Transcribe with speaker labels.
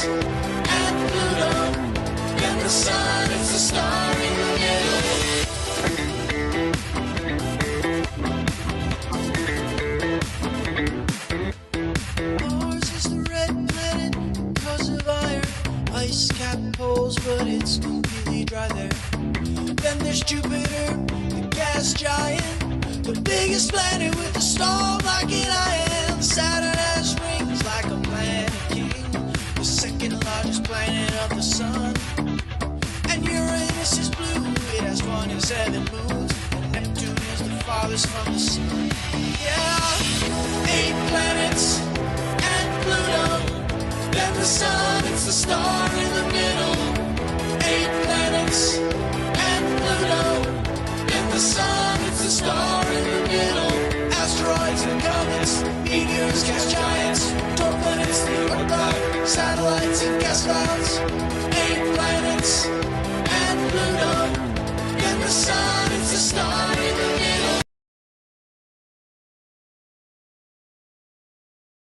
Speaker 1: and Pluto. Then the sun, it's the star in the middle. Mars is the red planet because of iron. Ice cap poles, but it's completely dry there. Then there's Jupiter, the gas giant, the biggest planet with a star like an iron. Saturn has rings like a planet king, the second largest planet of the sun. And Uranus is blue, it has 27 moons, and Neptune is the farthest from the sun. Yeah, 8 planets and Pluto, then the sun, it's the star in the middle. 8 planets and Pluto, then the sun, it's the star in the middle. Asteroids and comets, meteors, gas giants, dwarf planets, the Oort cloud, satellites and gas clouds. 8 planets